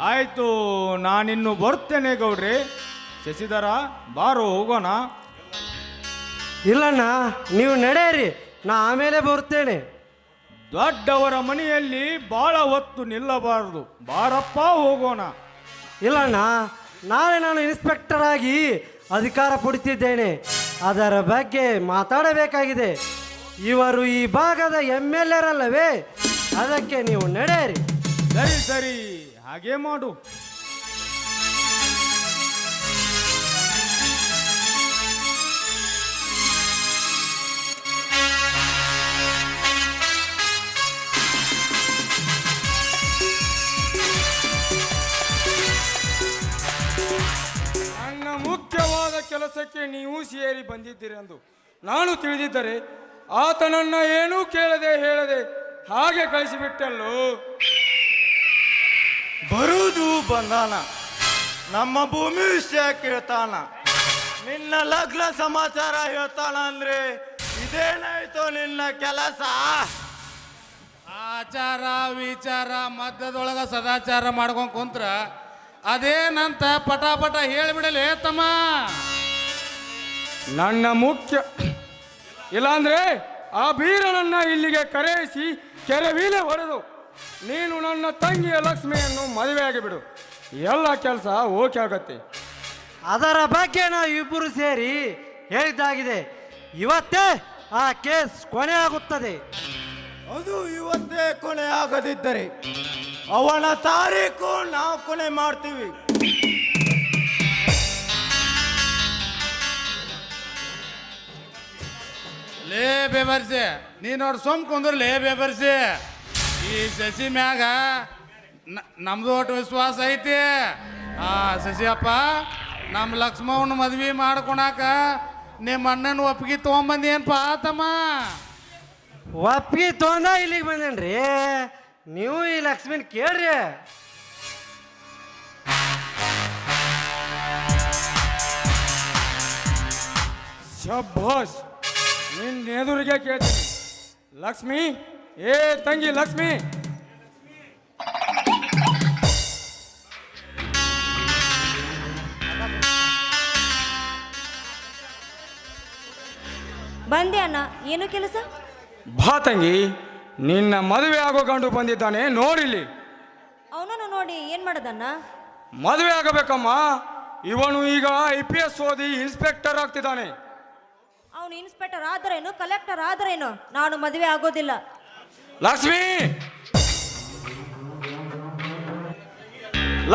ಆಯ್ತು, ನಾನಿನ್ನು ಬರ್ತೇನೆ ಗೌಡ್ರಿ. ಶಶಿಧರ, ಬಾರೋ ಹೋಗೋಣ. ಇಲ್ಲಣ್ಣ, ನೀವು ನಡೆಯಿರಿ, ನಾ ಆಮೇಲೆ ಬರ್ತೇನೆ. ದೊಡ್ಡವರ ಮನೆಯಲ್ಲಿ ಬಹಳ ಹೊತ್ತು ನಿಲ್ಲಬಾರದು, ಬಾರಪ್ಪ ಹೋಗೋಣ. ಇಲ್ಲಣ್ಣ, ನಾಳೆ ನಾನು ಇನ್ಸ್ಪೆಕ್ಟರ್ ಆಗಿ ಅಧಿಕಾರ ಪಡಿತಿದ್ದೇನೆ, ಅದರ ಬಗ್ಗೆ ಮಾತಾಡಬೇಕಾಗಿದೆ. ಇವರು ಈ ಭಾಗದ MLA ರಲ್ಲವೇ, ಅದಕ್ಕೆ ನೀವು ನಡೆಯಿರಿ. ಸರಿ ಸರಿ, ಹಾಗೇ ಮಾಡು. ನನ್ನ ಮುಖ್ಯವಾದ ಕೆಲಸಕ್ಕೆ ನೀವು ಸೇರಿ ಬಂದಿದ್ದೀರೆಂದು ನಾನು ತಿಳಿದಿದ್ದರೆ ಆತನನ್ನ ಏನೂ ಕೇಳದೆ ಹೇಳದೆ ಹಾಗೆ ಕಳಿಸಿಬಿಟ್ಟಲ್ಲೋ. ಬರುವುದು ಬಂದಾನ, ನಮ್ಮ ಭೂಮಿ ವಿಷಯ ಕೇಳ್ತಾನ, ನಿನ್ನ ಲಗ್ನ ಸಮಾಚಾರ ಹೇಳ್ತಾನ ಅಂದ್ರೆ ಇದೇನಾಯ್ತು ನಿನ್ನ ಕೆಲಸ? ಆಚಾರ ವಿಚಾರ ಮಧ್ಯದೊಳಗ ಸದಾಚಾರ ಮಾಡ್ಕೊಂಡ್ ಕುಂತ್ರ ಅದೇನಂತ ಪಟಾಪಟ ಹೇಳಿಬಿಡಲಿ ತಮ್ಮ. ನನ್ನ ಮುಖ್ಯ ಇಲ್ಲಾಂದ್ರೆ ಆ ಬೀರನನ್ನ ಇಲ್ಲಿಗೆ ಕರೆಯಿಸಿ ಕೆರೆವೀಲೆ ಹೊಡೆದು ನೀನು ನನ್ನ ತಂಗಿಯ ಲಕ್ಷ್ಮಿಯನ್ನು ಮದುವೆಯಾಗಿ ಬಿಡು, ಎಲ್ಲ ಕೆಲಸ ಓಕೆ ಆಗತ್ತೆ. ಅದರ ಬಗ್ಗೆ ನಾವು ಇಬ್ಬರು ಸೇರಿ ಹೇಳಿದ್ದಾಗಿದೆ. ಇವತ್ತೇ ಆ ಕೇಸ್ ಕೊನೆ ಆಗುತ್ತದೆ. ಅದು ಇವತ್ತೇ ಕೊನೆ ಆಗದಿದ್ದರೆ ಅವನ ತಾರೀಕು ನಾವು ಕೊನೆ ಮಾಡ್ತೀವಿ. ಲೇ ಬೇಬರ್ಸಿ, ನೀ ನೋಡಿ ಸುಮ್ ಕುಂದ್ರ ಲೇ ಬೇಬರ್ಸಿ. ಈ ಶಶಿ ಮ್ಯಾಗ ನಮ್ದು ಒಟ್ಟು ವಿಶ್ವಾಸ ಐತಿ. ಶಶಿ ಅಪ್ಪ, ನಮ್ಮ ಲಕ್ಷ್ಮವ್ನ ಮದ್ವೆ ಮಾಡ್ಕೊಳಕ ನಿಮ್ಮ ಅಣ್ಣನ ಒಪ್ಪಿಗೆ ತೊಗೊಂಬಂದಿ ಏನಪ್ಪ ಆತಮ್ಮ? ಒಪ್ಪಿಗೆ ತೊಗೊಂಡ ಇಲ್ಲಿಗೆ ಬಂದೇನ್ರಿ. ನೀವು ಈ ಲಕ್ಷ್ಮಿನ ಕೇಳ್ರಿ. ಶಬ್ಬಾಷ್, ನಿನ್ನ ಎದುರಿಗೆ ಕೇಳ್ತೀನಿ. ಲಕ್ಷ್ಮಿ, ಏ ತಂಗಿ ಲಕ್ಷ್ಮಿ, ಬಂದೆ ಅಣ್ಣ, ಏನು ಕೆಲಸ? ಬಾ ತಂಗಿ, ನಿನ್ನ ಮದುವೆ ಆಗೋ ಗಂಡು ಬಂದಿದ್ದಾನೆ ನೋಡಿಲ್ಲಿ. ಅವನನ್ನು ನೋಡಿ ಏನ್ ಮಾಡದಣ್ಣ? ಮದುವೆ ಆಗಬೇಕಮ್ಮ. ಇವನು ಈಗ IPS ಓದಿ ಇನ್ಸ್ಪೆಕ್ಟರ್ ಆಗ್ತಿದ್ದಾನೆ. ಅವನು ಇನ್ಸ್ಪೆಕ್ಟರ್ ಆದ್ರೇನು, ಕಲೆಕ್ಟರ್ ಆದ್ರೇನು, ನಾನು ಮದುವೆ ಆಗೋದಿಲ್ಲ. ಲಕ್ಷ್ಮಿ,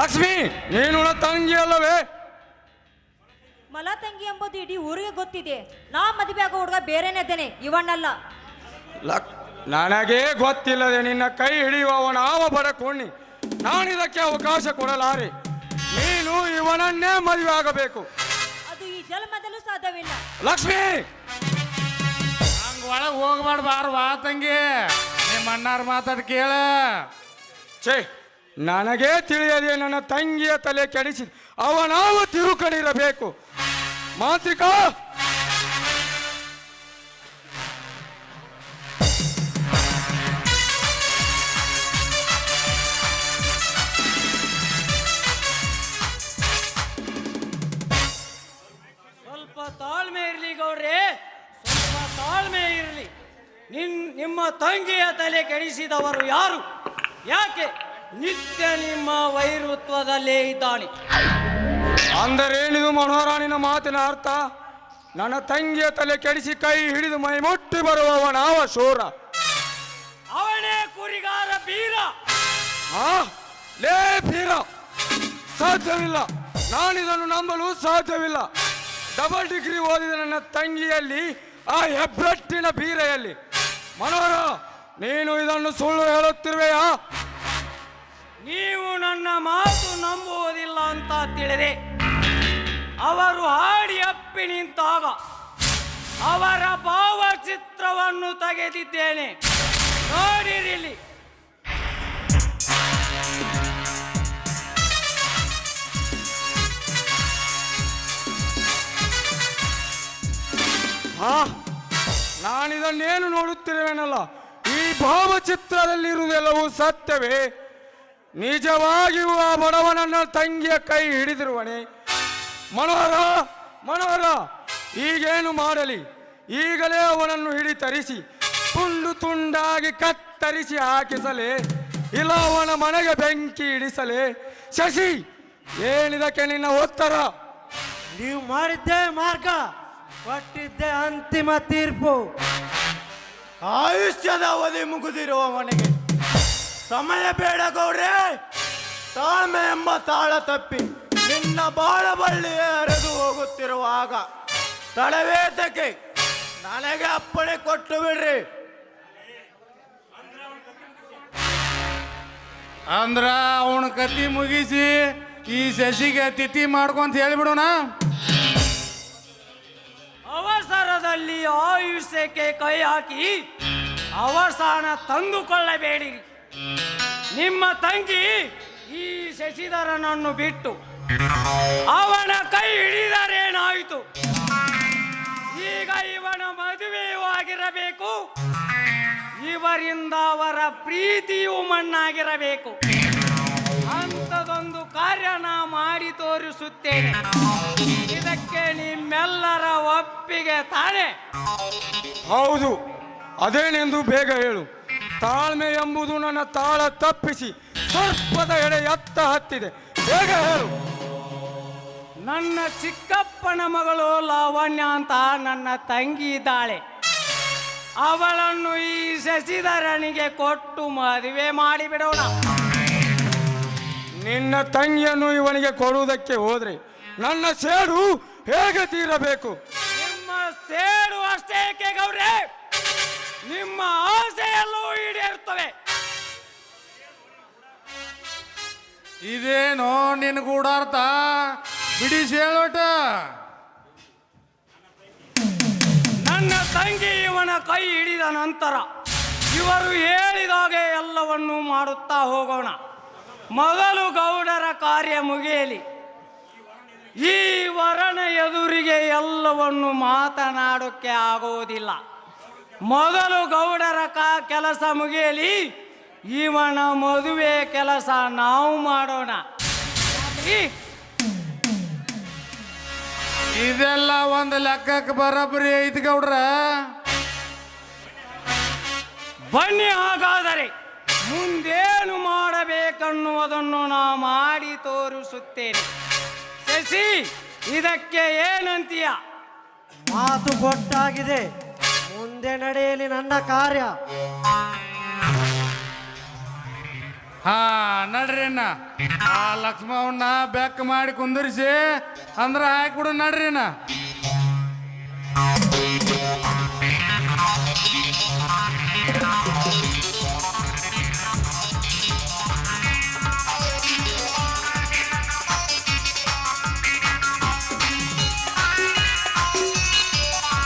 ಲಕ್ಷ್ಮಿ, ನೀನು ನನ್ನ ತಂಗಿ ಅಲ್ಲವೇ? ಮಲ ತಂಗಿ ಎಂಬುದು ಇಡೀ ಊರಿಗೆ ಗೊತ್ತಿದೆ. ನಾ ಮದುವೆ ಆಗೋ ಹುಡುಗ ಬೇರೆನೇ ಇದ್ದೇನೆ, ಇವಣ್ಣಲ್ಲ. ನನಗೆ ಗೊತ್ತಿಲ್ಲದೆ ನಿನ್ನ ಕೈ ಹಿಡಿಯುವವನ ಆವ ಬಡಕೋಣಿ. ನಾನಿದಕ್ಕೆ ಅವಕಾಶ ಕೊಡಲಾರೆ. ನೀನು ಇವನನ್ನೇ ಮದುವೆ ಆಗಬೇಕು. ಅದು ಈ ಜನ್ಮದಲ್ಲೂ ಸಾಧ್ಯವಿಲ್ಲ. ಲಕ್ಷ್ಮಿ, ಹಂಗ ಒಳಗೆ ಹೋಗ್ಬಾರ್ದು, ಬಾರ್ವಾ ತಂಗಿ. ನಿಮ್ಮ ಅಣ್ಣಾರ ಮಾತಾಡಿ ಕೇಳ. ಛೇ, ನನಗೆ ತಿಳಿಯದೆ ನನ್ನ ತಂಗಿಯ ತಲೆ ಕೆಡಿಸಿ ಅವನಾವ ತಿರುಕಡಿರಬೇಕು. ಮಾಂತ್ರಿಕ, ಸ್ವಲ್ಪ ತಾಳ್ಮೆ ಇರಲಿ ಗೌಡ್ರೆ, ಸ್ವಲ್ಪ ತಾಳ್ಮೆ ಇರಲಿ. ನಿಮ್ಮ ತಂಗಿಯ ತಲೆ ಕೆಡಿಸಿದವರು ಯಾರು? ಯಾಕೆ ನಿತ್ಯ ನಿಮ್ಮ ವೈರುತ್ವದಲ್ಲೇ ಇದ್ದಾನೆ? ಅಂದರೇನಿದು ಮನೋರಾಣಿನ ಮಾತಿನ ಅರ್ಥ? ನನ್ನ ತಂಗಿಯ ತಲೆ ಕೆಡಿಸಿ ಕೈ ಹಿಡಿದು ಮೈ ಮುಟ್ಟಿ ಬರುವವನಾವ ಶೂರ. ಅವನೇ ಕುರಿಗಾರ ಬೀರ. ಲೇ ಬೀರ, ಸಾಧ್ಯವಿಲ್ಲ. ನಾನಿದನ್ನು ನಂಬಲು ಸಾಧ್ಯವಿಲ್ಲ. ಡಬಲ್ ಡಿಗ್ರಿ ಓದಿದ ನನ್ನ ತಂಗಿಯಲ್ಲಿ, ಆ ಹೆಬ್ಬೆಟ್ಟಿನ ಬೀರೆಯಲ್ಲಿ. ಮನೋಹರ, ನೀನು ಇದನ್ನು ಸುಳ್ಳು ಹೇಳುತ್ತಿರುವೆಯಾ? ನೀವು ನನ್ನ ಮಾತು ನಂಬುವುದಿಲ್ಲ ಅಂತ ತಿಳಿದೆ. ಅವರು ಹಾಡಿ ಅಪ್ಪಿ ನಿಂತಾಗ ಅವರ ಭಾವಚಿತ್ರವನ್ನು ತೆಗೆದಿದ್ದೇನೆ, ನೋಡಿರಿಲಿ. ನಾನಿದನ್ನೇನು ನೋಡುತ್ತಿರುವೆನಲ್ಲ, ಈ ಭಾವಚಿತ್ರದಲ್ಲಿರುವುದೆಲ್ಲವೂ ಸತ್ಯವೇ? ನಿಜವಾಗಿಯೂ ಆ ಬಡವನನ್ನ ತಂಗಿಯ ಕೈ ಹಿಡಿದಿರುವನೆ? ಮನೋಹರ, ಮನೋಹರ, ಈಗೇನು ಮಾಡಲಿ? ಈಗಲೇ ಅವನನ್ನು ಹಿಡಿತರಿಸಿ ತುಂಡು ತುಂಡಾಗಿ ಕತ್ತರಿಸಿ ಹಾಕಿಸಲೇ, ಇಲ್ಲ ಅವನ ಮನೆಗೆ ಬೆಂಕಿ ಇಡಿಸಲೇ? ಶಶಿ, ಏನಿದಕ್ಕೆ ನಿನ್ನ ಉತ್ತರ? ನೀವು ಮಾಡಿದ್ದೇ ಮಾರ್ಗ, ಕೊಟ್ಟಿದ್ದೆ ಅಂತಿಮ ತೀರ್ಪು. ಆಯುಷ್ಯದ ಅವಧಿ ಮುಗಿದಿರುವವನಿಗೆ ಸಮಯ ಬೇಡ ಗೌಡ್ರೆ. ತಾಳ್ಮೆ ಎಂಬ ತಾಳ ತಪ್ಪಿ ನಿನ್ನ ಬಾಳಬಳ್ಳಿಯೇ ಹರಿದು ಹೋಗುತ್ತಿರುವಾಗ ತಡವೇತಕ್ಕೆ ನನಗೆ ಅಪ್ಪಣೆ ಕೊಟ್ಟು ಬಿಡ್ರಿ. ಅಂದ್ರ ಅವನ ಕತಿ ಮುಗಿಸಿ ಈ ಶಶಿಗೆ ತಿಥಿ ಮಾಡ್ಕೊಂತ ಹೇಳಿಬಿಡೋಣ. ಅವಸರದಲ್ಲಿ ಆಯುಷ್ಯಕ್ಕೆ ಕೈ ಹಾಕಿ ಅವಸಾನ ತಂದುಕೊಳ್ಳಬೇಡಿರಿ. ನಿಮ್ಮ ತಂಗಿ ಈ ಶಶಿಧರನನ್ನು ಬಿಟ್ಟು ಅವನ ಕೈ ಹಿಡಿದರೇನಾಯಿತು? ಈಗ ಇವನ ಮದುವೆಯೂ ಆಗಿರಬೇಕು, ಇವರಿಂದ ಅವರ ಪ್ರೀತಿಯೂ ಮಣ್ಣಾಗಿರಬೇಕು. ಅಂಥದೊಂದು ಕಾರ್ಯ ನಾ ಮಾಡಿ ತೋರಿಸುತ್ತೇನೆ. ಇದಕ್ಕೆ ನಿಮ್ಮೆಲ್ಲರ ಒಪ್ಪಿಗೆ ತಾನೇ? ಹೌದು, ಅದೇನೆಂದು ಬೇಗ ಹೇಳು. ತಾಳ್ಮೆ ಎಂಬುದು ನನ್ನ ತಾಳ ತಪ್ಪಿಸಿ ಸರ್ಪದ ಎಡೆ ಎತ್ತ ಹತ್ತಿದೆ. ಬೇಗ ಹೇಳು. ನನ್ನ ಚಿಕ್ಕಪ್ಪನ ಮಗಳು ಲಾವಣ್ಯ ಅಂತ ನನ್ನ ತಂಗಿ ಇದ್ದಾಳೆ. ಅವಳನ್ನು ಈ ಶಶಿಧರನಿಗೆ ಕೊಟ್ಟು ಮದುವೆ ಮಾಡಿಬಿಡೋಣ. ನಿನ್ನ ತಂಗಿಯನ್ನು ಇವನಿಗೆ ಕೊಡುವುದಕ್ಕೆ ಹೋದ್ರೆ ನನ್ನ ಸೇಡು ಹೇಗೆ ತೀರಬೇಕು? ನಿಮ್ಮ ಸೇಡು ಅಷ್ಟೇ ಏಕೆ ಗೌಡ್ರೆ, ನಿಮ್ಮ ಆಸೆಯಲ್ಲೂ ಈಡೇರುತ್ತವೆ. ಇದೇನೋ ನಿನ್ನ ಗೂಢಾರ್ಥ? ಬಿಡಿಸಿ ಹೇಳೋಟ. ನನ್ನ ತಂಗಿ ಇವನ ಕೈ ಹಿಡಿದ ನಂತರ ಇವರು ಹೇಳಿದಾಗೆ ಎಲ್ಲವನ್ನೂ ಮಾಡುತ್ತಾ ಹೋಗೋಣ. ಮೊದಲು ಗೌಡರ ಕಾರ್ಯ ಮುಗಿಯಲಿ. ಈ ವರನ ಎದುರಿಗೆ ಎಲ್ಲವನ್ನು ಮಾತನಾಡೋಕ್ಕೆ ಆಗೋದಿಲ್ಲ. ಮೊದಲು ಗೌಡರ ಕೆಲಸ ಮುಗಿಯಲಿ. ಇವನ ಮದುವೆ ಕೆಲಸ ನಾವು ಮಾಡೋಣ. ಇದೆಲ್ಲ ಒಂದು ಲೆಕ್ಕಕ್ಕೆ ಬರೋಬ್ಬರಿ ಐತಿ ಗೌಡ್ರ. ಬನ್ನಿ, ಹಾಗಾದರೆ ಮುಂದೇನು ಮಾಡಬೇಕನ್ನುವುದನ್ನು ನಾ ಮಾಡಿ ತೋರಿಸುತ್ತೇನೆ. ಶಶಿ, ಇದಕ್ಕೆ ಏನಂತೀಯ? ಮಾತು ಕೊಟ್ಟಾಗಿದೆ, ಮುಂದೆ ನಡೆಯಲಿ ನನ್ನ ಕಾರ್ಯ. ಹಾ ನಡ್ರಿ ಅಣ್ಣ. ಆ ಲಕ್ಷ್ಮವ್ವನ್ನ ಬೆಕ್ಕ ಮಾಡಿ ಕುಂದರ್ಸಿ ಅಂದ್ರೆ ಹಾಕ್ಬಿಡು ನಡ್ರಿ ಅಣ್ಣ.